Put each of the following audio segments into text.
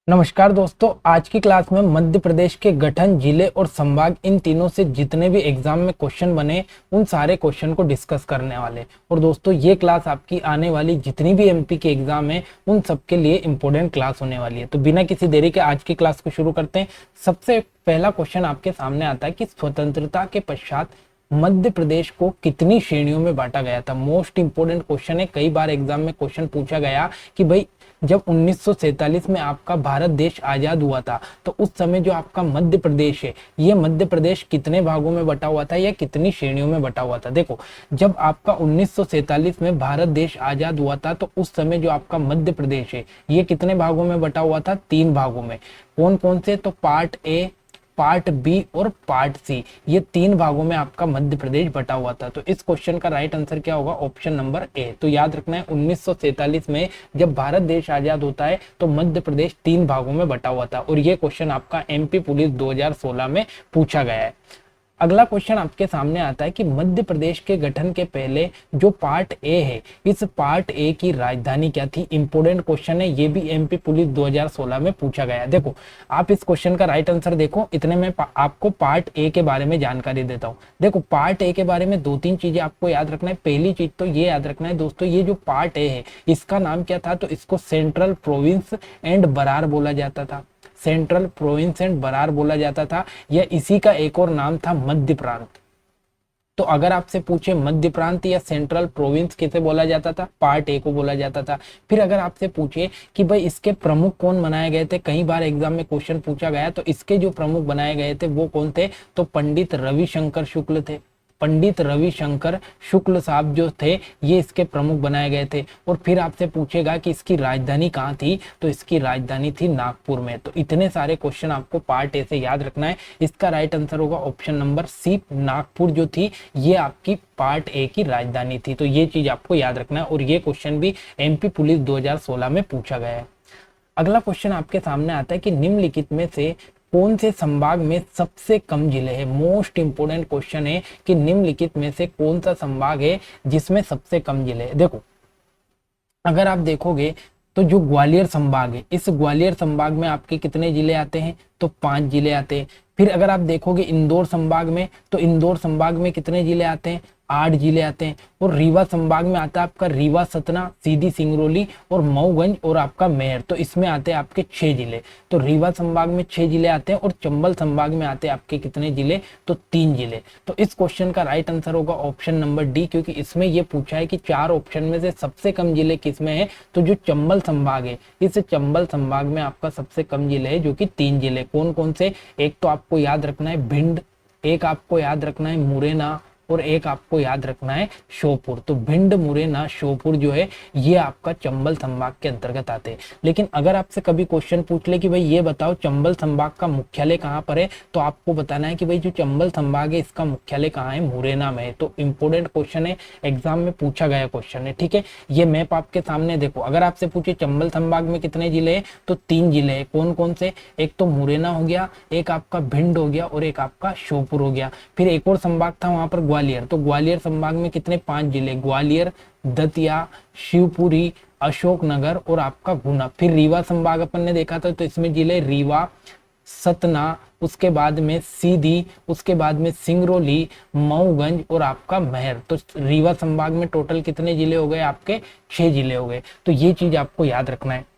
नमस्कार दोस्तों, आज की क्लास में मध्य प्रदेश के गठन, जिले और संभाग इन तीनों से जितने भी एग्जाम में क्वेश्चन बने उन सारे क्वेश्चन को डिस्कस करने वाले। और दोस्तों ये क्लास आपकी आने वाली जितनी भी एमपी के एग्जाम है उन सबके लिए इंपॉर्टेंट क्लास होने वाली है। तो बिना किसी देरी के आज की क्लास को शुरू करते हैं। सबसे पहला क्वेश्चन आपके सामने आता है कि स्वतंत्रता के पश्चात मध्य प्रदेश को कितनी श्रेणियों में बांटा गया था। मोस्ट इंपोर्टेंट क्वेश्चन है, कई बार एग्जाम में क्वेश्चन पूछा गया कि भाई जब 1947 में आपका भारत देश आजाद हुआ था तो उस समय जो आपका मध्य प्रदेश है, ये मध्य प्रदेश कितने भागों में बटा हुआ था या कितनी श्रेणियों में बटा हुआ था। देखो, जब आपका 1947 में भारत देश आजाद हुआ था तो उस समय जो आपका मध्य प्रदेश है ये कितने भागों में बटा हुआ था, 3 भागों में। कौन कौन से, तो पार्ट ए, पार्ट बी और पार्ट सी, ये 3 भागों में आपका मध्य प्रदेश बटा हुआ था। तो इस क्वेश्चन का राइट आंसर क्या होगा, ऑप्शन नंबर ए। तो याद रखना है 1947 में जब भारत देश आजाद होता है तो मध्य प्रदेश 3 भागों में बटा हुआ था। और ये क्वेश्चन आपका एमपी पुलिस 2016 में पूछा गया है। अगला क्वेश्चन आपके सामने आता है कि मध्य प्रदेश के गठन के पहले जो पार्ट ए है, इस पार्ट ए की राजधानी क्या थी। इंपोर्टेंट क्वेश्चन है, ये भी एमपी पुलिस 2016 में पूछा गया है। देखो, आप इस क्वेश्चन का राइट आंसर देखो, इतने में आपको पार्ट ए के बारे में जानकारी देता हूँ। देखो, पार्ट ए के बारे में 2-3 चीजें आपको याद रखना है। पहली चीज तो ये याद रखना है दोस्तों, ये जो पार्ट ए है इसका नाम क्या था, तो इसको सेंट्रल प्रोविंस एंड बरार बोला जाता था। सेंट्रल प्रोविंस एंड बरार बोला जाता था, या इसी का एक और नाम था मध्य प्रांत। तो अगर आपसे पूछे मध्य प्रांत या सेंट्रल प्रोविंस किसे बोला जाता था, पार्ट ए को बोला जाता था। फिर अगर आपसे पूछे कि भाई इसके प्रमुख कौन बनाए गए थे, कई बार एग्जाम में क्वेश्चन पूछा गया, तो इसके जो प्रमुख बनाए गए थे वो कौन थे, तो पंडित रविशंकर शुक्ल थे। पंडित रविशंकर शुक्ल साहब जो थे ये इसके प्रमुख बनाए गए थे। और फिर आपसे पूछेगा कि इसकी राजधानी कहाँ थी, तो इसकी राजधानी थी नागपुर में। तो इतने सारे क्वेश्चन आपको पार्ट ए से याद रखना है। इसका राइट आंसर होगा ऑप्शन नंबर सी, नागपुर जो थी ये आपकी पार्ट ए की राजधानी थी। तो ये चीज आपको याद रखना है और ये क्वेश्चन भी एमपी पुलिस 2016 में पूछा गया है। अगला क्वेश्चन आपके सामने आता है कि निम्नलिखित में से कौन से संभाग में सबसे कम जिले हैं। मोस्ट इंपोर्टेंट क्वेश्चन है कि निम्नलिखित में से कौन सा संभाग है जिसमें सबसे कम जिले हैं। देखो, अगर आप देखोगे तो जो ग्वालियर संभाग है, इस ग्वालियर संभाग में आपके कितने जिले आते हैं, तो 5 जिले आते हैं। फिर अगर आप देखोगे इंदौर संभाग में, तो इंदौर संभाग में कितने जिले आते हैं, 8 जिले आते हैं। और रीवा संभाग में आता है आपका रीवा, सतना, सीधी, सिंगरौली और मऊगंज और आपका मेहर, तो इसमें आते हैं आपके 6 जिले। तो रीवा संभाग में 6 जिले आते हैं और चंबल संभाग में आते हैं आपके कितने जिले, तो 3 जिले। तो इस क्वेश्चन का राइट आंसर होगा ऑप्शन नंबर डी, क्योंकि इसमें यह पूछा है कि 4 ऑप्शन में से सबसे कम जिले किसमें है, तो जो चंबल संभाग है, इस चंबल संभाग में आपका सबसे कम जिले है जो कि 3 जिले। कौन कौन से, एक तो आपको याद रखना है भिंड, एक आपको याद रखना है मुरैना और एक आपको याद रखना है श्योपुर। तो भिंड, मुरैना, श्योपुर जो है ये आपका चंबल संभाग के अंतर्गत आते हैं। लेकिन अगर आपसे कभी क्वेश्चन पूछ ले कि भाई ये बताओ चंबल संभाग का मुख्यालय कहाँ पर है, तो आपको बताना है कि भाई जो चंबल संभाग है इसका मुख्यालय कहाँ है, मुरैना में है। तो इंपोर्टेंट क्वेश्चन है, एग्जाम में पूछा गया क्वेश्चन है, ठीक है। ये मैप आपके सामने देखो, अगर आपसे पूछे चंबल संभाग में कितने जिले हैं, तो 3 जिले हैं। कौन कौन से, एक तो मुरैना हो गया, एक आपका भिंड हो गया और एक आपका श्योपुर हो गया। फिर एक और संभाग था वहां पर ग्वालियर, तो ग्वालियर संभाग में कितने, 5 जिले, ग्वालियर, दतिया, शिवपुरी, अशोकनगर और आपका गुना। फिर रीवा संभाग अपन ने देखा था, तो इसमें जिले रीवा, सतना, उसके बाद में सीधी, उसके बाद में सिंगरौली, मऊगंज और आपका मेहर। तो रीवा संभाग में टोटल कितने जिले हो गए, आपके 6 जिले हो गए। तो ये चीज आपको याद रखना है।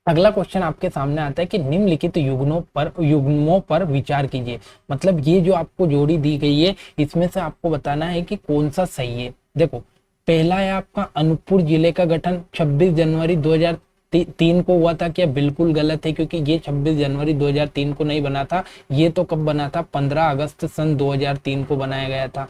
अगला क्वेश्चन आपके सामने आता है कि निम्नलिखित युग्मों पर विचार कीजिए। मतलब ये जो आपको जोड़ी दी गई है इसमें से आपको बताना है कि कौन सा सही है। देखो, पहला है आपका अनूपपुर जिले का गठन 26 जनवरी 2003 को हुआ था। क्या बिल्कुल गलत है, क्योंकि ये 26 जनवरी 2003 को नहीं बना था। ये तो कब बना था, 15 अगस्त सन 2003 को बनाया गया था,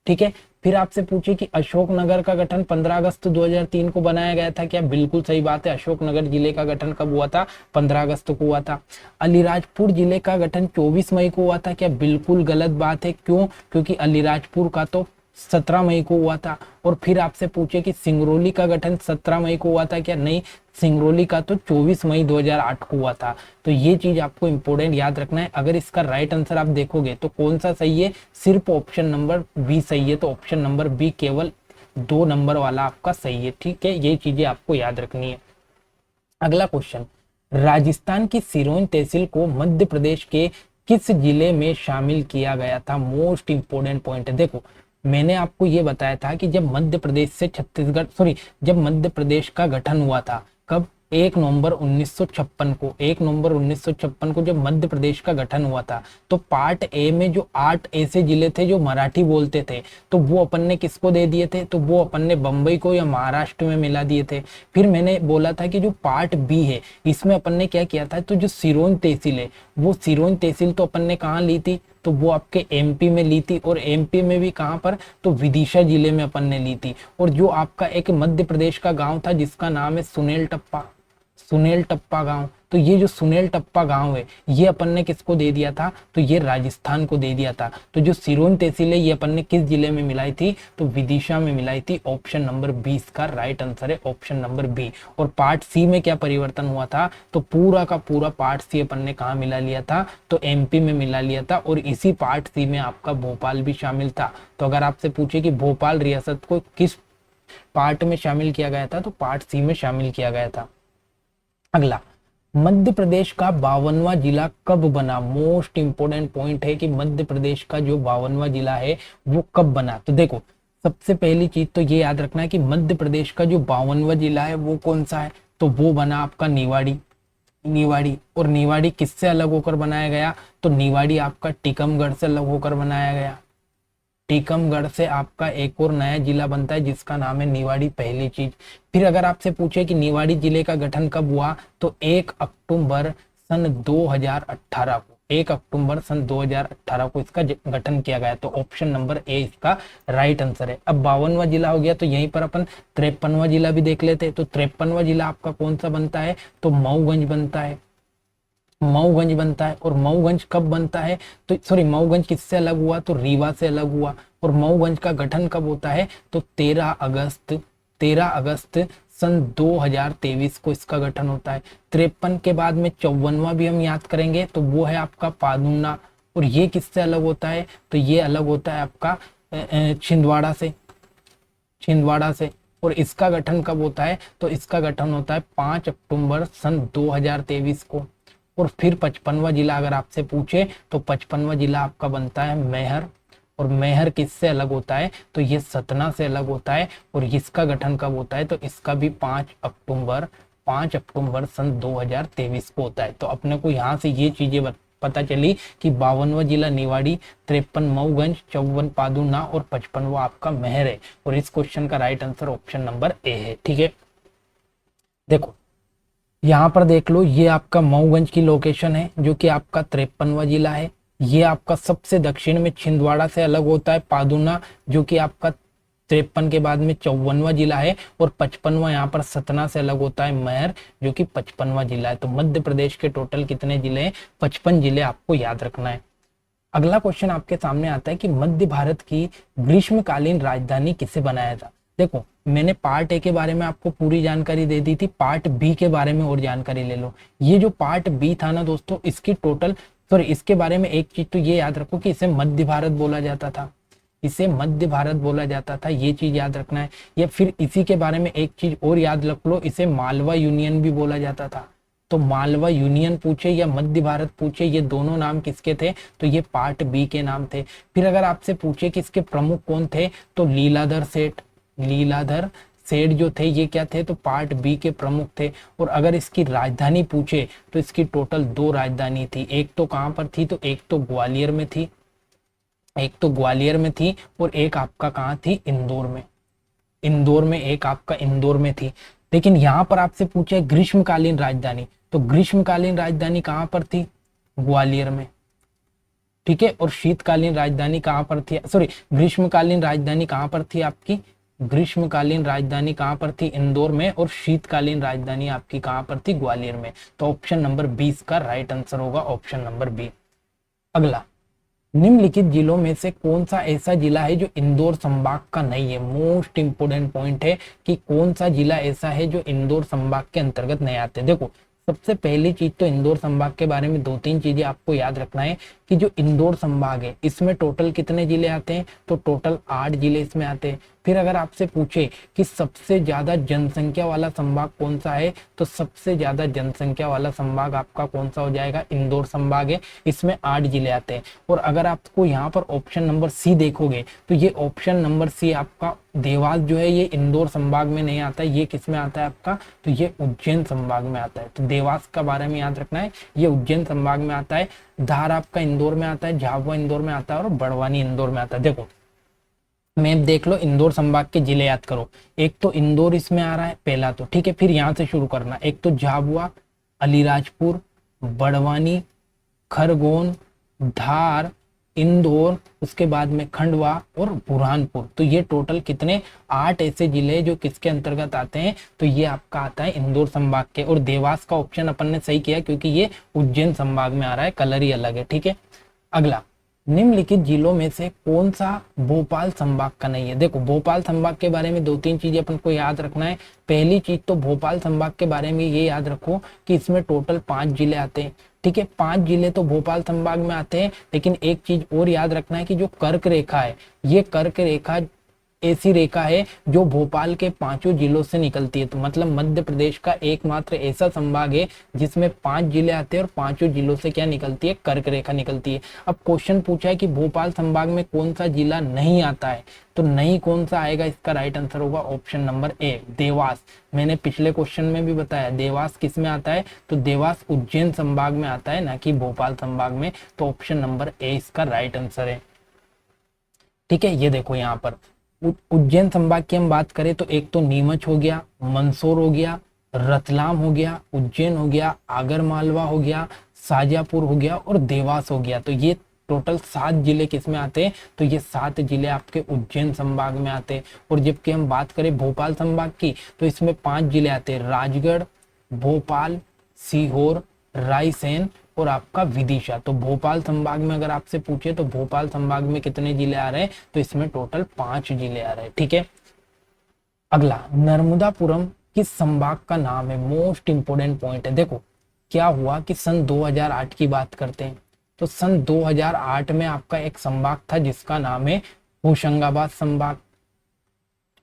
ठीक है। फिर आपसे पूछे कि अशोकनगर का गठन 15 अगस्त 2003 को बनाया गया था। क्या बिल्कुल सही बात है, अशोकनगर जिले का गठन कब हुआ था, 15 अगस्त को हुआ था। अलीराजपुर जिले का गठन 24 मई को हुआ था। क्या बिल्कुल गलत बात है, क्यों, क्योंकि अलीराजपुर का तो 17 मई को हुआ था। और फिर आपसे पूछे कि सिंगरौली का गठन 17 मई को हुआ था। क्या नहीं, सिंगरौली का तो 24 मई 2008 को हुआ था। तो ये चीज आपको इंपॉर्टेंट याद रखना है। अगर इसका राइट आंसर आप देखोगे तो कौन सा सही है, सिर्फ ऑप्शन नंबर बी सही है। तो ऑप्शन नंबर बी केवल 2 नंबर वाला आपका सही है, ठीक है। ये चीजें आपको याद रखनी है। अगला क्वेश्चन, राजस्थान की सिरोंज तहसील को मध्य प्रदेश के किस जिले में शामिल किया गया था? मोस्ट इंपोर्टेंट पॉइंट है। देखो, मैंने आपको ये बताया था कि जब मध्य प्रदेश से छत्तीसगढ़ जब मध्य प्रदेश का गठन हुआ था, कब? 1 नवंबर 1956 को। 1 नवंबर 1956 को जब मध्य प्रदेश का गठन हुआ था, तो पार्ट ए में जो 8 ऐसे जिले थे जो मराठी बोलते थे, तो वो अपन ने किसको दे दिए थे? तो वो अपन ने बंबई को या महाराष्ट्र में मिला दिए थे। फिर मैंने बोला था कि जो पार्ट बी है, इसमें अपन ने क्या किया था? तो जो सिरोंज तहसील है, वो सिरोंज तहसील तो अपन ने कहाँ ली थी? तो वो आपके एमपी में ली थी, और एमपी में भी कहाँ पर? तो विदिशा जिले में अपन ने ली थी। और जो आपका एक मध्य प्रदेश का गांव था जिसका नाम है सुनेल टप्पा गांव, तो ये जो सुनेल टप्पा गांव है, ये अपन ने किसको दे दिया था? तो ये राजस्थान को दे दिया था। तो जो सिरोंज तहसील है, ये अपन ने किस जिले में मिलाई थी? तो विदिशा में मिलाई थी। ऑप्शन नंबर 20 का राइट आंसर है ऑप्शन नंबर बी। और पार्ट सी में क्या परिवर्तन हुआ था? तो पूरा का पूरा पार्ट सी अपन ने कहा मिला लिया था? तो एमपी में मिला लिया था। और इसी पार्ट सी में आपका भोपाल भी शामिल था। तो अगर आपसे पूछे कि भोपाल रियासत को किस पार्ट में शामिल किया गया था, तो पार्ट सी में शामिल किया गया था। अगला, मध्य प्रदेश का 52वां जिला कब बना? मोस्ट इंपोर्टेंट पॉइंट है कि मध्य प्रदेश का जो 52वां जिला है वो कब बना। तो देखो, सबसे पहली चीज तो ये याद रखना है कि मध्य प्रदेश का जो 52वां जिला है वो कौन सा है? तो वो बना आपका निवाड़ी। और निवाड़ी किससे अलग होकर बनाया गया? तो निवाड़ी आपका टीकमगढ़ से अलग होकर बनाया गया। टीकमगढ़ से आपका एक और नया जिला बनता है जिसका नाम है निवाड़ी, पहली चीज। फिर अगर आपसे पूछे कि निवाड़ी जिले का गठन कब हुआ, तो 1 अक्टूबर सन 2018 को, 1 अक्टूबर सन 2018 को इसका गठन किया गया। तो ऑप्शन नंबर ए इसका राइट आंसर है। अब 52वां जिला हो गया, तो यहीं पर अपन 53वां जिला भी देख लेते हैं। तो 53वां जिला आपका कौन सा बनता है? तो मऊगंज बनता है। मऊगंज बनता है। और मऊगंज कब बनता है? तो मऊगंज किससे अलग हुआ? तो रीवा से अलग हुआ। और मऊगंज का गठन कब होता है? तो 13 अगस्त सन 2023 को इसका गठन होता है। 53 के बाद में 54वां भी हम याद करेंगे, तो वो है आपका पादुना। और ये किससे अलग होता है? तो ये अलग होता है आपका छिंदवाड़ा से। और इसका गठन कब होता है? तो इसका गठन होता है 5 अक्टूबर सन 2023 को। और फिर 55वां जिला अगर आपसे पूछे, तो 55वां जिला आपका बनता है मैहर। और मैहर किससे अलग होता है? तो ये सतना से अलग होता है। और इसका गठन कब होता है? तो इसका भी 5 अक्टूबर सन 2023 को होता है। तो अपने को यहाँ से ये चीजें पता चली कि 52वां जिला निवाड़ी, 53 मऊगंज, 54 पादुना और 55वां आपका मैहर है। और इस क्वेश्चन का right answer option number A है। ठीक है, देखो यहाँ पर देख लो, ये आपका मऊगंज की लोकेशन है जो कि आपका 53वां जिला है। ये आपका सबसे दक्षिण में छिंदवाड़ा से अलग होता है पादुना, जो कि आपका 53 के बाद में 54वां जिला है। और 55वां यहाँ पर सतना से अलग होता है मैहर, जो कि 55वां जिला है। तो मध्य प्रदेश के टोटल कितने जिले हैं? 55 जिले आपको याद रखना है। अगला क्वेश्चन आपके सामने आता है कि मध्य भारत की ग्रीष्मकालीन राजधानी किसे बनाया था? देखो, मैंने पार्ट ए के बारे में आपको पूरी जानकारी दे दी थी, पार्ट बी के बारे में और जानकारी ले लो। ये जो पार्ट बी था ना दोस्तों, इसके बारे में एक चीज तो ये याद रखो कि इसे मध्य भारत बोला जाता था। ये चीज याद रखना है। या फिर इसी के बारे में एक चीज और याद रख लो, इसे मालवा यूनियन भी बोला जाता था। तो मालवा यूनियन पूछे या मध्य भारत पूछे, ये दोनों नाम किसके थे? तो ये पार्ट बी के नाम थे। फिर अगर आपसे पूछे कि इसके प्रमुख कौन थे, तो लीलाधर सेठ जो थे ये क्या थे? तो पार्ट बी के प्रमुख थे। और अगर इसकी राजधानी पूछे, तो इसकी टोटल 2 राजधानी थी। एक तो कहां पर थी? तो एक तो ग्वालियर में थी, और एक आपका कहाँ थी? इंदौर में थी। लेकिन यहाँ पर आपसे पूछे ग्रीष्मकालीन राजधानी, तो ग्रीष्मकालीन राजधानी कहाँ पर थी? ग्वालियर में। ठीक है, और शीतकालीन राजधानी कहाँ पर थी? ग्रीष्मकालीन राजधानी कहाँ पर थी आपकी? ग्रीष्मकालीन राजधानी कहाँ पर थी? इंदौर में। और शीतकालीन राजधानी आपकी कहाँ पर थी? ग्वालियर में। तो ऑप्शन नंबर 20 का राइट आंसर होगा ऑप्शन नंबर बी। अगला, निम्नलिखित जिलों में से कौन सा ऐसा जिला है जो इंदौर संभाग का नहीं है? मोस्ट इंपोर्टेंट पॉइंट है कि कौन सा जिला ऐसा है जो इंदौर संभाग के अंतर्गत नहीं आते। देखो, सबसे पहली चीज तो इंदौर संभाग के बारे में 2-3 चीजें आपको याद रखना है कि जो इंदौर संभाग है, इसमें टोटल कितने जिले आते हैं? तो टोटल 8 जिले इसमें आते हैं। फिर अगर आपसे पूछे कि सबसे ज्यादा जनसंख्या वाला संभाग कौन सा है, तो सबसे ज्यादा जनसंख्या वाला संभाग आपका कौन सा हो जाएगा, इंदौर संभाग है। इसमें 8 जिले आते हैं। और अगर आपको यहाँ पर ऑप्शन नंबर सी देखोगे तो ये ऑप्शन नंबर सी आपका देवास जो है ये इंदौर संभाग में नहीं आता है, ये किस में आता है आपका, तो ये उज्जैन संभाग में आता है। तो देवास का बारे में याद रखना है, ये उज्जैन संभाग में आता है। धार आपका इंदौर में आता है, झाबुआ इंदौर में आता है और बड़वानी इंदौर में आता है। देखो मैप देख लो, इंदौर संभाग के जिले याद करो। एक तो इंदौर इसमें आ रहा है पहला, तो ठीक है, फिर यहाँ से शुरू करना। एक तो झाबुआ, अलीराजपुर, बड़वानी, खरगोन, धार, इंदौर, उसके बाद में खंडवा और बुरहानपुर। तो ये टोटल कितने, 8 ऐसे जिले जो किसके अंतर्गत आते हैं, तो ये आपका आता है इंदौर संभाग के। और देवास का ऑप्शन अपन ने सही किया क्योंकि ये उज्जैन संभाग में आ रहा है, कलर ही अलग है, ठीक है। अगला, निम्नलिखित जिलों में से कौन सा भोपाल संभाग का नहीं है। देखो भोपाल संभाग के बारे में 2-3 चीजें अपन को याद रखना है। पहली चीज तो भोपाल संभाग के बारे में ये याद रखो कि इसमें टोटल 5 जिले आते हैं, ठीक है। 5 जिले तो भोपाल संभाग में आते हैं, लेकिन एक चीज और याद रखना है कि जो कर्क रेखा है, ये कर्क रेखा ऐसी रेखा है जो भोपाल के 5 जिलों से निकलती है। तो मतलब मध्य प्रदेश का एकमात्र ऐसा संभाग है जिसमें 5 जिले आते हैं और 5 जिलों से क्या निकलती है, कर्क रेखा निकलती है। अब क्वेश्चन पूछा है कि भोपाल संभाग में कौन सा जिला नहीं आता है, तो नहीं कौन सा आएगा, इसका राइट आंसर होगा ऑप्शन नंबर ए, देवास। मैंने पिछले क्वेश्चन में भी बताया देवास किस में आता है, तो देवास उज्जैन संभाग में आता है, ना कि भोपाल संभाग में। तो ऑप्शन नंबर ए इसका राइट आंसर है, ठीक है। ये देखो यहाँ पर उज्जैन संभाग की हम बात करें तो एक तो नीमच हो गया, मंदसौर हो गया, रतलाम हो गया, उज्जैन हो गया, आगर मालवा हो गया, शाजापुर हो गया और देवास हो गया। तो ये टोटल 7 जिले किसमें आते हैं, तो ये 7 जिले आपके उज्जैन संभाग में आते हैं। और जबकि हम बात करें भोपाल संभाग की तो इसमें 5 जिले आते हैं, राजगढ़, भोपाल, सीहोर, रायसेन और आपका विदिशा। तो भोपाल संभाग में अगर आपसे पूछे तो भोपाल संभाग में कितने जिले आ रहे हैं, तो इसमें टोटल 5 जिले आ रहे हैं, ठीक है। अगला, नर्मदापुरम किस संभाग का नाम है, मोस्ट इंपोर्टेंट पॉइंट है। देखो क्या हुआ कि सन 2008 की बात करते हैं, तो सन 2008 में आपका एक संभाग था जिसका नाम है होशंगाबाद संभाग,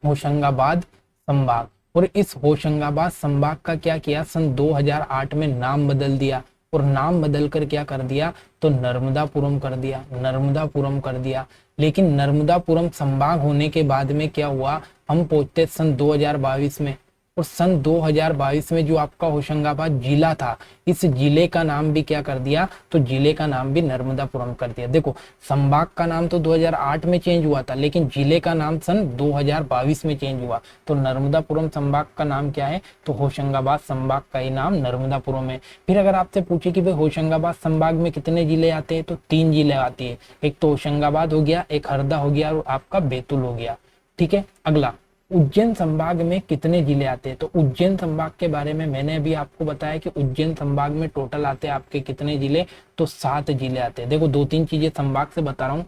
होशंगाबाद संभाग। और इस होशंगाबाद संभाग का क्या किया, सन 2008 में नाम बदल दिया। और नाम बदल कर क्या कर दिया, तो नर्मदापुरम कर दिया, नर्मदापुरम कर दिया। लेकिन नर्मदापुरम संभाग होने के बाद में क्या हुआ, हम पहुंचते सन 2022 में। और सन 2022 में जो आपका होशंगाबाद जिला था, इस जिले का नाम भी क्या कर दिया, तो जिले का नाम भी नर्मदापुरम कर दिया। देखो संभाग का नाम तो 2008 में चेंज हुआ था, लेकिन जिले का नाम सन 2022 में चेंज हुआ। तो नर्मदापुरम संभाग का नाम क्या है, तो होशंगाबाद संभाग का ही नाम नर्मदापुरम है। फिर अगर आपसे पूछे कि भाई होशंगाबाद संभाग में कितने जिले आते हैं, तो 3 जिले आती है। एक तो होशंगाबाद हो गया, एक हरदा हो गया और आपका बैतूल हो गया, ठीक है। अगला, उज्जैन संभाग में कितने जिले आते हैं, तो उज्जैन संभाग के बारे में मैंने अभी आपको बताया कि उज्जैन संभाग में टोटल आते हैं आपके कितने जिले, तो 7 जिले आते हैं। देखो 2-3 चीजें संभाग से बता रहा हूँ।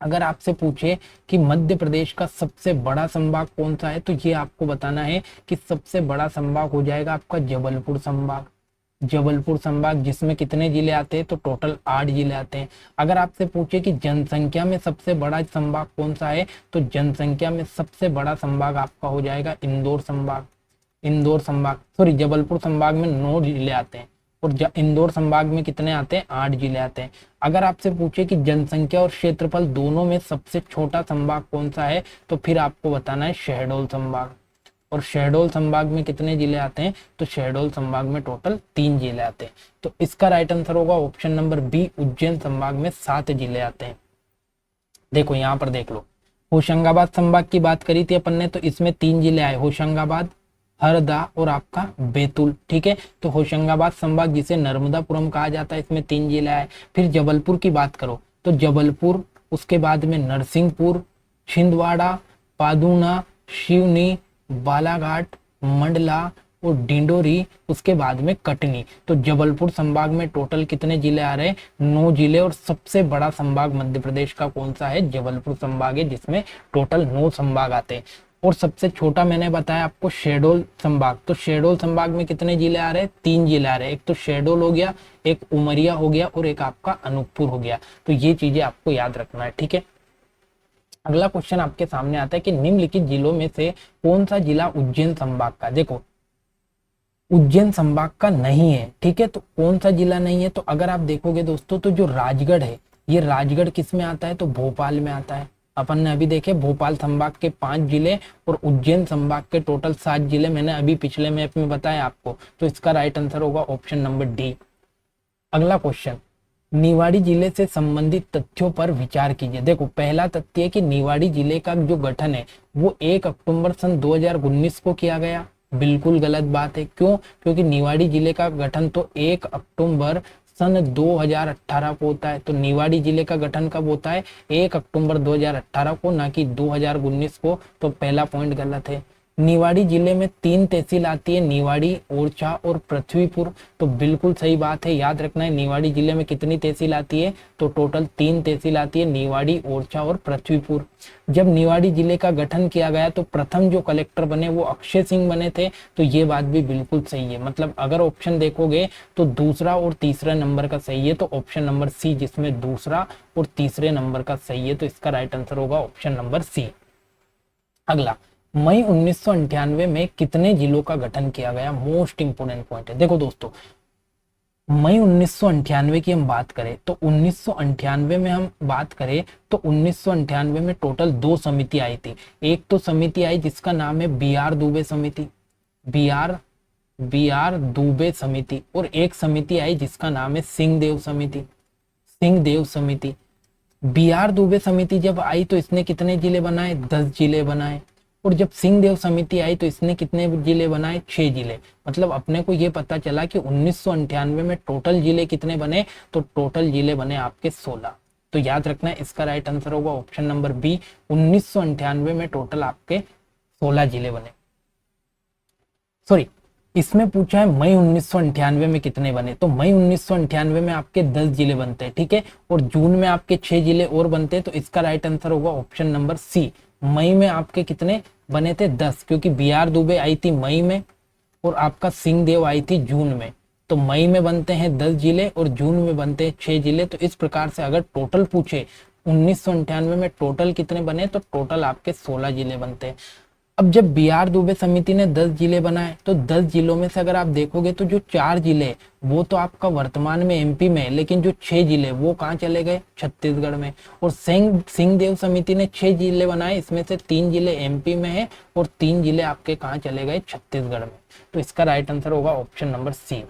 अगर आपसे पूछे कि मध्य प्रदेश का सबसे बड़ा संभाग कौन सा है, तो ये आपको बताना है कि सबसे बड़ा संभाग हो जाएगा आपका जबलपुर संभाग, जबलपुर संभाग, जिसमें कितने जिले आते हैं, तो टोटल 8 जिले आते हैं। अगर आपसे पूछे कि जनसंख्या में सबसे बड़ा संभाग कौन सा है, तो जनसंख्या में सबसे बड़ा संभाग आपका हो जाएगा इंदौर संभाग, इंदौर संभाग, सॉरी जबलपुर संभाग में 9 जिले आते हैं। और इंदौर संभाग में कितने आते हैं, 8 जिले आते हैं। अगर आपसे पूछे कि जनसंख्या और क्षेत्रफल दोनों में सबसे छोटा संभाग कौन सा है, तो फिर आपको बताना है शहडोल संभाग। और शहडोल संभाग में कितने जिले आते हैं, तो शहडोल संभाग में टोटल 3 जिले आते हैं। तो इसका राइट आंसर होगा ऑप्शन नंबर बी, उज्जैन संभाग में 7 जिले आते हैं। देखो यहाँ पर देख लो, होशंगाबाद संभाग की बात करी थी अपन ने, तो इसमें 3 जिले आए, होशंगाबाद, हरदा और आपका बैतूल, ठीक है। तो होशंगाबाद संभाग जिसे नर्मदापुरम कहा जाता है, इसमें 3 जिले आए। फिर जबलपुर की बात करो तो जबलपुर, उसके बाद में नरसिंहपुर, छिंदवाड़ा, पादुना, शिवनी, बालाघाट, मंडला और डिंडोरी, उसके बाद में कटनी। तो जबलपुर संभाग में टोटल कितने जिले आ रहे हैं, 9 जिले। और सबसे बड़ा संभाग मध्य प्रदेश का कौन सा है, जबलपुर संभाग है, जिसमें टोटल 9 संभाग आते हैं। और सबसे छोटा मैंने बताया आपको शहडोल संभाग, तो शहडोल संभाग में कितने जिले आ रहे हैं, 3 जिले आ रहे हैं। एक तो शहडोल हो गया, एक उमरिया हो गया और एक आपका अनूपपुर हो गया। तो ये चीजें आपको याद रखना है, ठीक है। अगला क्वेश्चन आपके सामने आता है कि निम्नलिखित जिलों में से कौन सा जिला उज्जैन संभाग का, देखो उज्जैन संभाग का नहीं है, ठीक है। तो कौन सा जिला नहीं है, तो अगर आप देखोगे दोस्तों तो जो राजगढ़ है, ये राजगढ़ किस में आता है, तो भोपाल में आता है। अपन ने अभी देखे भोपाल संभाग के 5 जिले और उज्जैन संभाग के टोटल 7 जिले मैंने अभी पिछले मैप में बताया आपको, तो इसका राइट आंसर होगा ऑप्शन नंबर डी। अगला क्वेश्चन, निवाड़ी जिले से संबंधित तथ्यों पर विचार कीजिए। देखो पहला तथ्य है कि निवाड़ी जिले का जो गठन है वो 1 अक्टूबर सन 2019 को किया गया, बिल्कुल गलत बात है। क्यों? क्योंकि निवाड़ी जिले का गठन तो 1 अक्टूबर सन 2018 को होता है। तो निवाड़ी जिले का गठन कब होता है, 1 अक्टूबर 2018 को, ना कि 2019 को। तो पहला पॉइंट गलत है। निवाड़ी जिले में 3 तहसील आती है, निवाड़ी, ओरछा और पृथ्वीपुर। तो बिल्कुल सही बात है, याद रखना है निवाड़ी जिले में कितनी तहसील आती है, तो टोटल 3 तहसील आती है, निवाड़ी, ओरछा और पृथ्वीपुर। जब निवाड़ी जिले का गठन किया गया तो प्रथम जो कलेक्टर बने वो अक्षय सिंह बने थे। तो ये बात भी बिल्कुल सही है, मतलब अगर ऑप्शन देखोगे तो दूसरा और तीसरा नंबर का सही है, तो ऑप्शन नंबर सी, जिसमें दूसरा और तीसरे नंबर का सही है, तो इसका राइट आंसर होगा ऑप्शन नंबर सी। अगला, मई 1998 में कितने जिलों का गठन किया गया, मोस्ट इंपोर्टेंट पॉइंट है। देखो दोस्तों, मई 1998 की हम बात करें तो 1998 में हम बात करें तो 1998 में टोटल 2 समिति आई थी। एक तो समिति आई जिसका नाम है बी आर दुबे समिति, बी आर दुबे समिति, और एक समिति आई जिसका नाम है सिंहदेव समिति, सिंहदेव समिति। बी आर दुबे समिति जब आई तो इसने कितने जिले बनाए, 10 जिले बनाए। और जब सिंहदेव समिति आई तो इसने कितने जिले बनाए, 6 जिले। मतलब अपने को ये पता चला कि 1998 में टोटल जिले कितने बने, तो टोटल जिले बने आपके 16। तो याद रखना है इसका राइट आंसर होगा ऑप्शन नंबर बी, 1998 में टोटल आपके 16 जिले बने। सॉरी, इसमें पूछा है मई 1998 में कितने बने, तो मई 1998 में आपके 10 जिले बनते हैं, ठीक है। और जून में आपके 6 जिले और बनते हैं, तो इसका राइट आंसर होगा ऑप्शन नंबर सी। मई में आपके कितने बने थे, 10, क्योंकि बी आर दुबे आई थी मई में और आपका सिंहदेव आई थी जून में। तो मई में बनते हैं 10 जिले और जून में बनते हैं 6 जिले। तो इस प्रकार से अगर टोटल पूछे 1998 में टोटल कितने बने, तो टोटल आपके 16 जिले बनते हैं। अब जब बी आर दुबे समिति ने 10 जिले बनाए तो 10 जिलों में से अगर आप देखोगे तो जो 4 जिले वो तो आपका वर्तमान में एमपी में है, लेकिन जो 6 जिले वो कहाँ चले गए, छत्तीसगढ़ में। और सिंहदेव समिति ने 6 जिले बनाए, इसमें से 3 जिले एमपी में है और 3 जिले आपके कहाँ चले गए, छत्तीसगढ़ में। तो इसका राइट आंसर होगा ऑप्शन नंबर सी।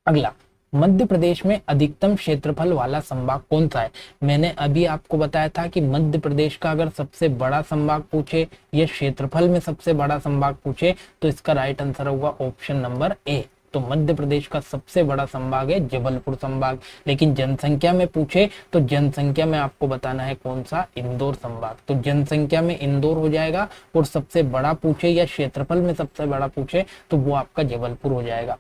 अगला, मध्य प्रदेश में अधिकतम क्षेत्रफल वाला संभाग कौन सा है। मैंने अभी आपको बताया था कि मध्य प्रदेश का अगर सबसे बड़ा संभाग पूछे या क्षेत्रफल में सबसे बड़ा संभाग पूछे तो इसका राइट आंसर होगा ऑप्शन नंबर ए। तो मध्य प्रदेश का सबसे बड़ा संभाग है जबलपुर संभाग। लेकिन जनसंख्या में पूछे तो जनसंख्या में आपको बताना है कौन सा, इंदौर संभाग। तो जनसंख्या में इंदौर हो जाएगा, और सबसे बड़ा पूछे या क्षेत्रफल में सबसे बड़ा पूछे तो वो आपका जबलपुर हो जाएगा।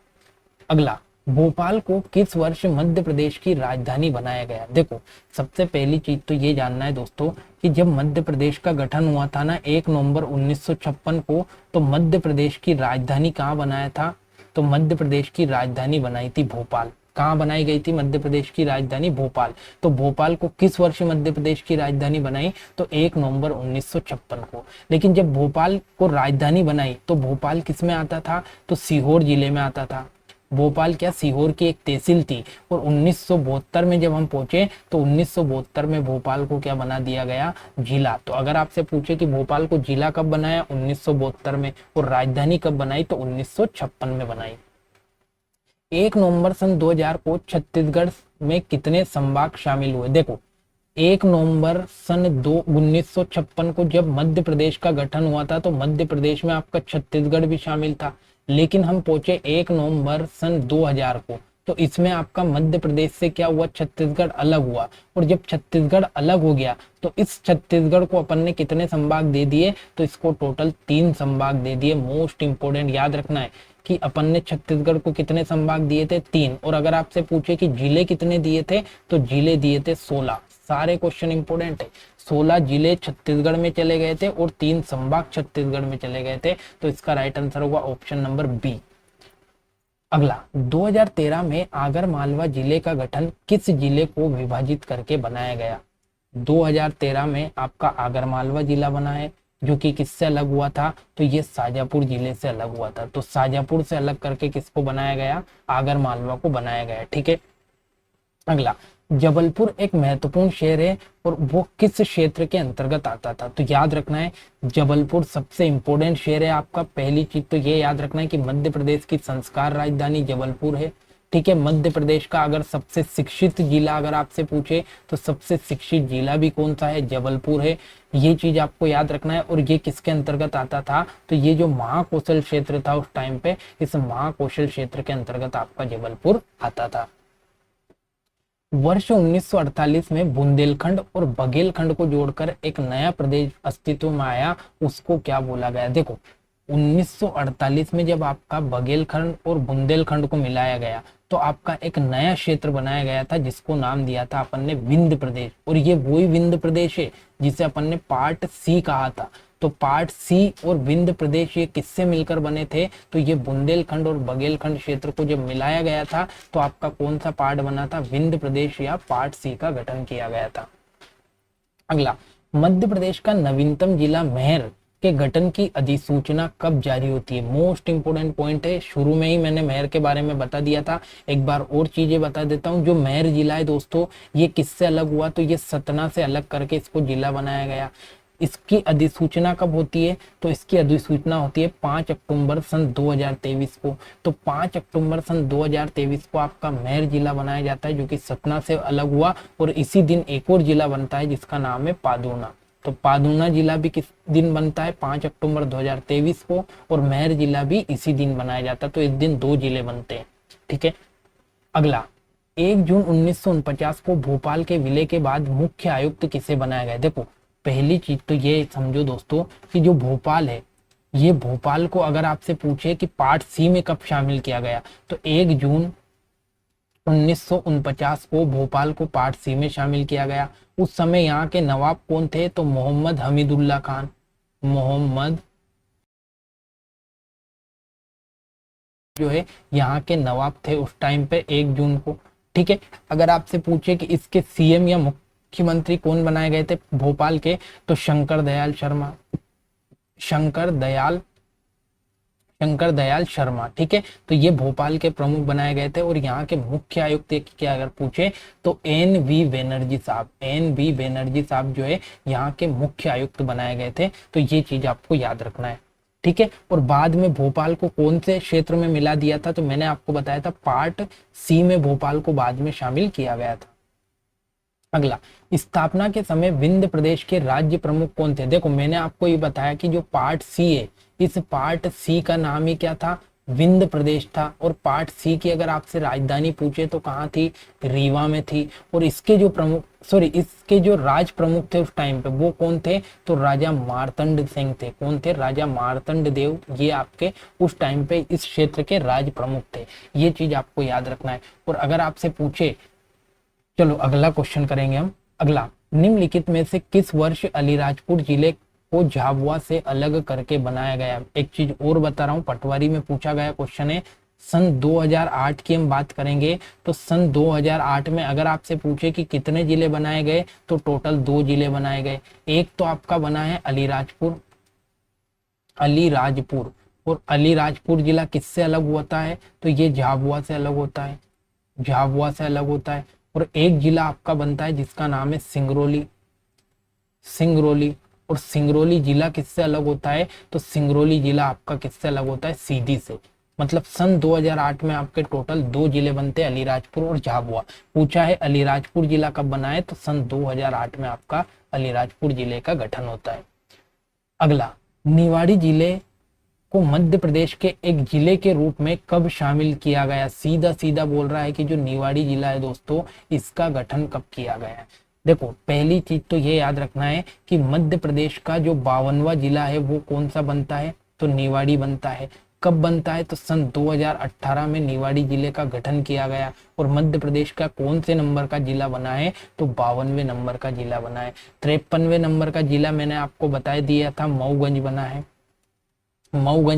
अगला, भोपाल को किस वर्ष मध्य प्रदेश की राजधानी बनाया गया। देखो सबसे पहली चीज तो ये जानना है दोस्तों कि जब मध्य प्रदेश का गठन हुआ था ना 1 नवंबर 1956 को, तो मध्य प्रदेश की राजधानी कहाँ बनाया था, तो मध्य प्रदेश की राजधानी बनाई थी भोपाल। कहाँ बनाई गई थी मध्य प्रदेश की राजधानी, भोपाल। तो भोपाल को किस वर्ष मध्य प्रदेश की राजधानी बनाई, तो 1 नवंबर 1956 को। लेकिन जब भोपाल को राजधानी बनाई तो भोपाल किस में आता था, तो सीहोर जिले में आता था। भोपाल क्या सीहोर की एक तहसील थी। और 1972 में जब हम पहुंचे तो 1972 में भोपाल को क्या बना दिया गया, जिला। तो अगर आपसे पूछे कि भोपाल को जिला कब बनाया, 1972 में, और राजधानी कब बनाई, तो 1956 में बनाई। 1 नवंबर सन 2000 को छत्तीसगढ़ में कितने संभाग शामिल हुए। देखो 1 नवंबर सन 1956 को जब मध्य प्रदेश का गठन हुआ था तो मध्य प्रदेश में आपका छत्तीसगढ़ भी शामिल था। लेकिन हम पहुंचे 1 नवंबर सन 2000 को, तो इसमें आपका मध्य प्रदेश से क्या हुआ, छत्तीसगढ़ अलग हुआ। और जब छत्तीसगढ़ अलग हो गया तो इस छत्तीसगढ़ को अपन ने कितने संभाग दे दिए, तो इसको टोटल 3 संभाग दे दिए। मोस्ट इंपोर्टेंट याद रखना है कि अपन ने छत्तीसगढ़ को कितने संभाग दिए थे, 3। और अगर आपसे पूछे कि जिले कितने दिए थे, तो जिले दिए थे 16। सारे क्वेश्चन इंपोर्टेंट है। 16 जिले छत्तीसगढ़ में चले गए थे और 3 संभाग छत्तीसगढ़ में चले गए थे। तो इसका राइट आंसर होगा ऑप्शन नंबर बी। अगला, 2013 में आगर मालवा जिले का गठन किस जिले को विभाजित करके बनाया गया। 2013 में आपका आगरमालवा जिला बना है, जो कि किससे अलग हुआ था, तो ये शाजापुर जिले से अलग हुआ था। तो शाजापुर से अलग करके किसको बनाया गया, आगरमालवा को बनाया गया। ठीक है, अगला, जबलपुर एक महत्वपूर्ण शहर है और वो किस क्षेत्र के अंतर्गत आता था, तो याद रखना है जबलपुर सबसे इंपॉर्टेंट शहर है आपका। पहली चीज तो ये याद रखना है कि मध्य प्रदेश की संस्कार राजधानी जबलपुर है। ठीक है, मध्य प्रदेश का अगर सबसे शिक्षित जिला अगर आपसे पूछे तो सबसे शिक्षित जिला भी कौन सा है, जबलपुर है। ये चीज आपको याद रखना है। और ये किसके अंतर्गत आता था, तो ये जो महाकौशल क्षेत्र था उस टाइम पे, इस महाकौशल क्षेत्र के अंतर्गत आपका जबलपुर आता था। वर्ष 1948 में बुंदेलखंड और बघेलखंड को जोड़कर एक नया प्रदेश अस्तित्व में आया, उसको क्या बोला गया। देखो 1948 में जब आपका बघेलखंड और बुंदेलखंड को मिलाया गया तो आपका एक नया क्षेत्र बनाया गया था जिसको नाम दिया था अपन ने विंध्य प्रदेश। और ये वही विंध्य प्रदेश है जिसे अपन ने पार्ट सी कहा था। तो पार्ट सी और विंध्य प्रदेश ये किससे मिलकर बने थे, तो ये बुंदेलखंड और बघेलखंड क्षेत्र को जब मिलाया गया था तो आपका कौन सा पार्ट बना था, विंध्य प्रदेश या पार्ट सी का गठन किया गया था। अगला, मध्य प्रदेश का नवीनतम जिला मेहर के गठन की अधिसूचना कब जारी होती है। मोस्ट इंपोर्टेंट पॉइंट है, शुरू में ही मैंने मेहर के बारे में बता दिया था, एक बार और चीजें बता देता हूँ। जो मेहर जिला है दोस्तों, ये किससे अलग हुआ, तो ये सतना से अलग करके इसको जिला बनाया गया। इसकी अधिसूचना कब होती है, तो इसकी अधिसूचना होती है 5 अक्टूबर सन 2023 को। तो 5 अक्टूबर सन 2023 को आपका मेहर जिला बनाया जाता है, जो कि सतना से अलग हुआ। और इसी दिन एक और जिला बनता है जिसका नाम है पादुना। तो पादुना जिला भी किस दिन बनता है, 5 अक्टूबर 2023 को। और मेहर जिला भी इसी दिन बनाया जाता है। तो इस दिन 2 जिले बनते हैं। ठीक है, अगला, 1 जून 1949 को भोपाल के विलय के बाद मुख्य आयुक्त किसे बनाया गया। देखो पहली चीज तो ये समझो दोस्तों कि जो भोपाल है, ये भोपाल को अगर आपसे पूछे कि पार्ट सी में कब शामिल किया गया, तो 1 जून 1949 को भोपाल को पार्ट सी में शामिल किया गया। उस समय यहाँ के नवाब कौन थे, तो मोहम्मद हमीदुल्लाह खान। मोहम्मद जो है यहाँ के नवाब थे उस टाइम पे 1 जून को। ठीक है, अगर आपसे पूछे कि इसके सीएम या मुख्यमंत्री कौन बनाए गए थे भोपाल के, तो शंकर दयाल शर्मा। शंकर दयाल शर्मा। ठीक है, तो ये भोपाल के प्रमुख बनाए गए थे। और यहाँ के मुख्य आयुक्त की अगर पूछे तो NV बनर्जी साहब। NV बनर्जी साहब जो है यहाँ के मुख्य आयुक्त बनाए गए थे। तो ये चीज आपको याद रखना है। ठीक है, और बाद में भोपाल को कौन से क्षेत्र में मिला दिया था, तो मैंने आपको बताया था पार्ट सी में भोपाल को बाद में शामिल किया गया था। अगला, स्थापना के समय विंध्य प्रदेश के राज्य प्रमुख कौन थे। देखो मैंने आपको ये बताया कि जो पार्ट सी है, इस पार्ट सी का नाम ही क्या था, विंध्य प्रदेश था। और पार्ट सी की अगर आपसे राजधानी पूछे तो कहाँ थी, रीवा में थी। और इसके जो राज प्रमुख थे उस टाइम पे वो कौन थे, तो राजा मार्तंड सिंह थे। कौन थे, राजा मार्तंड देव। ये आपके उस टाइम पे इस क्षेत्र के राज प्रमुख थे। ये चीज आपको याद रखना है। और अगर आपसे पूछे, चलो अगला क्वेश्चन करेंगे हम। अगला, निम्नलिखित में से किस वर्ष अलीराजपुर जिले को झाबुआ से अलग करके बनाया गया। एक चीज और बता रहा हूँ, पटवारी में पूछा गया क्वेश्चन है। सन 2008 की हम बात करेंगे तो सन 2008 में अगर आपसे पूछे कि कितने जिले बनाए गए, तो टोटल 2 जिले बनाए गए। एक तो आपका बना है अलीराजपुर। और अलीराजपुर जिला किससे अलग होता है, तो ये झाबुआ से अलग होता है। झाबुआ से अलग होता है। और एक जिला आपका बनता है जिसका नाम है सिंगरौली। और सिंगरौली जिला किससे अलग होता है, तो सिंगरौली जिला आपका किससे अलग होता है, सीधी से। मतलब सन 2008 में आपके टोटल 2 जिले बनते हैं, अलीराजपुर और झाबुआ। पूछा है अलीराजपुर जिला कब बना है, तो सन 2008 में आपका अलीराजपुर जिले का गठन होता है। अगला, निवाड़ी जिले को मध्य प्रदेश के एक जिले के रूप में कब शामिल किया गया। सीधा सीधा बोल रहा है कि जो निवाड़ी जिला है दोस्तों, इसका गठन कब किया गया है। देखो पहली चीज तो ये याद रखना है कि मध्य प्रदेश का जो 52वां जिला है वो कौन सा बनता है, तो निवाड़ी बनता है। कब बनता है, तो सन 2018 में निवाड़ी जिले का गठन किया गया। और मध्य प्रदेश का कौन से नंबर का जिला बना है, तो 52वें नंबर का जिला बना है। 53वें नंबर का जिला मैंने आपको बता दिया था, मऊगंज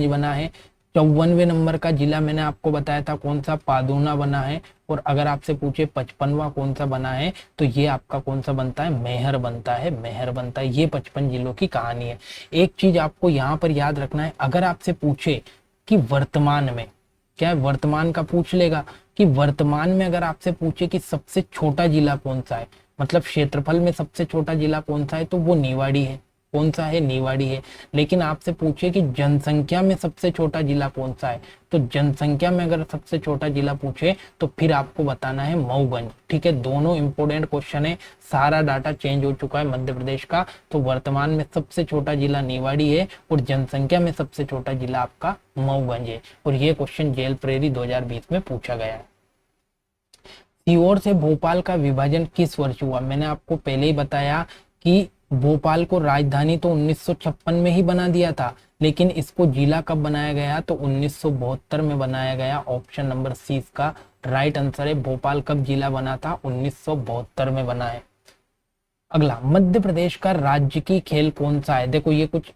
बना है। 54वें नंबर का जिला मैंने आपको बताया था कौन सा, पादूना बना है। और अगर आपसे पूछे 55वां कौन सा बना है, तो ये आपका कौन सा बनता है, मेहर बनता है, मेहर बनता है। ये 55 जिलों की कहानी है। एक चीज आपको यहाँ पर याद रखना है, अगर आपसे पूछे कि वर्तमान में, क्या है, वर्तमान का पूछ लेगा कि वर्तमान में अगर आपसे पूछे कि सबसे छोटा जिला कौन सा है, मतलब क्षेत्रफल में सबसे छोटा जिला कौन सा है, तो वो निवाड़ी है। कौन सा है, निवाड़ी है। लेकिन आपसे पूछे कि जनसंख्या में सबसे छोटा जिला कौन सा है, तो जनसंख्या में अगर सबसे छोटा जिला पूछे तो फिर आपको बताना है मऊगंज। ठीक है, दोनों इंपोर्टेंट क्वेश्चन है। सारा डाटा चेंज हो चुका है मध्य प्रदेश का। तो वर्तमान में सबसे छोटा जिला निवाड़ी है और जनसंख्या में सबसे छोटा जिला आपका मऊगंज है। और ये क्वेश्चन जेल प्रेरी 2020 में पूछा गया है। सीहोर से भोपाल का विभाजन किस वर्ष हुआ? मैंने आपको पहले ही बताया कि भोपाल को राजधानी तो 1956 में ही बना दिया था, लेकिन इसको जिला कब बनाया गया? तो 1972 में बनाया गया। ऑप्शन नंबर सी इसका राइट आंसर है। भोपाल कब जिला बना था? 1972 में बना है। अगला, मध्य प्रदेश का राज्य की खेल कौन सा है? देखो ये कुछ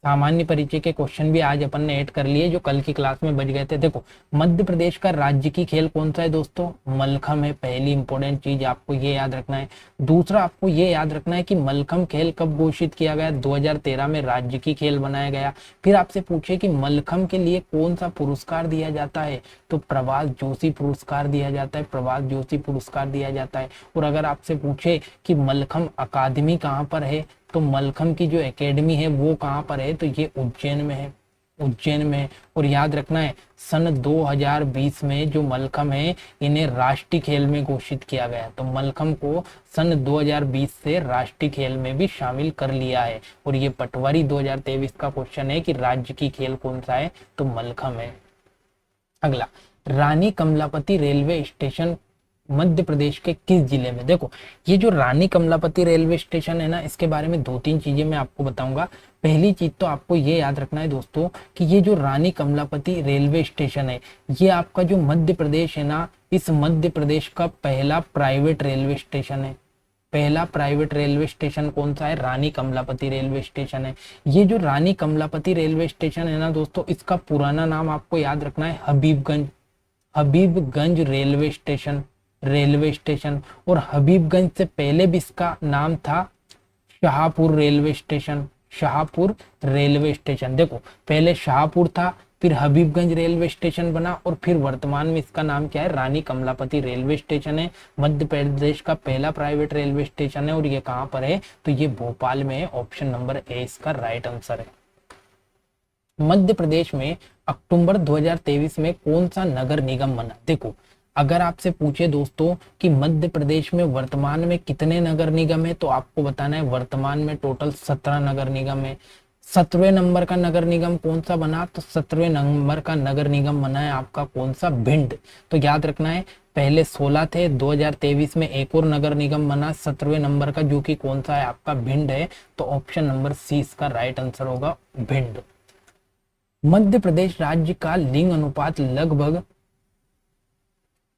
सामान्य परिचय के क्वेश्चन भी आज अपन ने ऐड कर लिए जो कल की क्लास में बच गए थे। देखो, मध्य प्रदेश का राज्य की खेल कौन सा है दोस्तों? मलखम है। पहली इंपॉर्टेंट चीज आपको ये याद रखना है। दूसरा आपको ये याद रखना है कि मलखम खेल कब घोषित किया गया? 2013 में राज्य की खेल बनाया गया। फिर आपसे पूछे कि मलखम के लिए कौन सा पुरस्कार दिया जाता है, तो प्रभाष जोशी पुरस्कार दिया जाता है। प्रभाष जोशी पुरस्कार दिया जाता है। और अगर आपसे पूछे कि मलखम अकादमी कहाँ पर है, तो मलखम की जो एकेडमी है वो कहाँ पर है, तो ये उज्जैन में है। उज्जैन में। और याद रखना है सन 2020 में जो मलखम है इन्हें राष्ट्रीय खेल में घोषित किया गया। तो मलखम को सन 2020 से राष्ट्रीय खेल में भी शामिल कर लिया है। और ये पटवारी 2023 का क्वेश्चन है कि राज्य की खेल कौन सा है, तो मलखम है। अगला, रानी कमलापति रेलवे स्टेशन मध्य प्रदेश के किस जिले में? देखो, ये जो रानी कमलापति रेलवे स्टेशन है ना, इसके बारे में दो तीन चीजें मैं आपको बताऊंगा। पहली चीज तो आपको ये याद रखना है दोस्तों कि ये जो रानी कमलापति रेलवे स्टेशन है, ये आपका जो मध्य प्रदेश है ना, इस मध्य प्रदेश का पहला प्राइवेट रेलवे स्टेशन है। पहला प्राइवेट रेलवे स्टेशन कौन सा है? रानी कमलापति रेलवे स्टेशन है। ये जो रानी कमलापति रेलवे स्टेशन है ना दोस्तों, इसका पुराना नाम आपको याद रखना है Habibganj. Habibganj railway station, railway station. और हबीबगंज से पहले भी इसका नाम था Shahpur railway station. Shahpur railway station. देखो, पहले शाहपुर था, फिर हबीबगंज रेलवे स्टेशन बना, और फिर वर्तमान में इसका नाम क्या है? रानी कमलापति रेलवे स्टेशन है। मध्य प्रदेश का पहला प्राइवेट रेलवे स्टेशन है। और ये कहाँ पर है? तो ये भोपाल में है। ऑप्शन नंबर ए इसका राइट आंसर है। मध्य प्रदेश में अक्टूबर 2023 में कौन सा नगर निगम बना? देखो, अगर आपसे पूछे दोस्तों कि मध्य प्रदेश में वर्तमान में कितने नगर निगम है, तो आपको बताना है वर्तमान में टोटल 17 नगर निगम है। 17वें नंबर का नगर निगम कौन सा बना? तो 17वें नंबर का नगर निगम बना है आपका कौन सा? भिंड। तो याद रखना है पहले 16 थे, 2023 में एक और नगर निगम बना 17वें नंबर का, जो कि कौन सा है? आपका भिंड है। तो ऑप्शन नंबर सी इसका राइट आंसर होगा, भिंड। मध्य प्रदेश राज्य का लिंग अनुपात लगभग,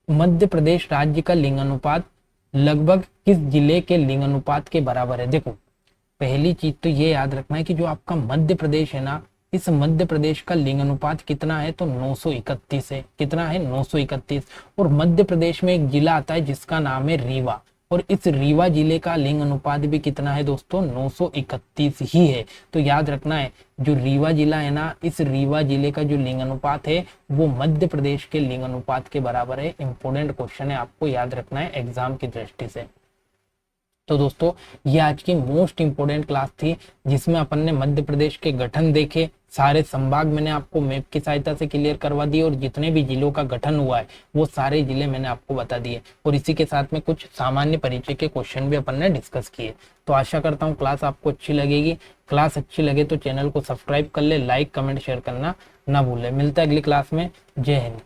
मध्य प्रदेश राज्य का लिंग अनुपात लगभग किस जिले के लिंग अनुपात के बराबर है? देखो, पहली चीज तो ये याद रखना है कि जो आपका मध्य प्रदेश है ना, इस मध्य प्रदेश का लिंग अनुपात कितना है? तो 931 है। कितना है? 931। और मध्य प्रदेश में एक जिला आता है जिसका नाम है रीवा, और इस रीवा जिले का लिंग अनुपात भी कितना है दोस्तों? 931 ही है। तो याद रखना है जो रीवा जिला है ना, इस रीवा जिले का जो लिंग अनुपात है वो मध्य प्रदेश के लिंग अनुपात के बराबर है। इंपॉर्टेंट क्वेश्चन है, आपको याद रखना है एग्जाम की दृष्टि से। तो दोस्तों, ये आज की मोस्ट इंपोर्टेंट क्लास थी जिसमें अपन ने मध्य प्रदेश के गठन देखे, सारे संभाग मैंने आपको मैप की सहायता से क्लियर करवा दिए, और जितने भी जिलों का गठन हुआ है वो सारे जिले मैंने आपको बता दिए, और इसी के साथ में कुछ सामान्य परिचय के क्वेश्चन भी अपन ने डिस्कस किए। तो आशा करता हूँ क्लास आपको अच्छी लगेगी। क्लास अच्छी लगे तो चैनल को सब्सक्राइब कर ले, लाइक कमेंट शेयर करना ना भूले। मिलता है अगली क्लास में। जय हिंद।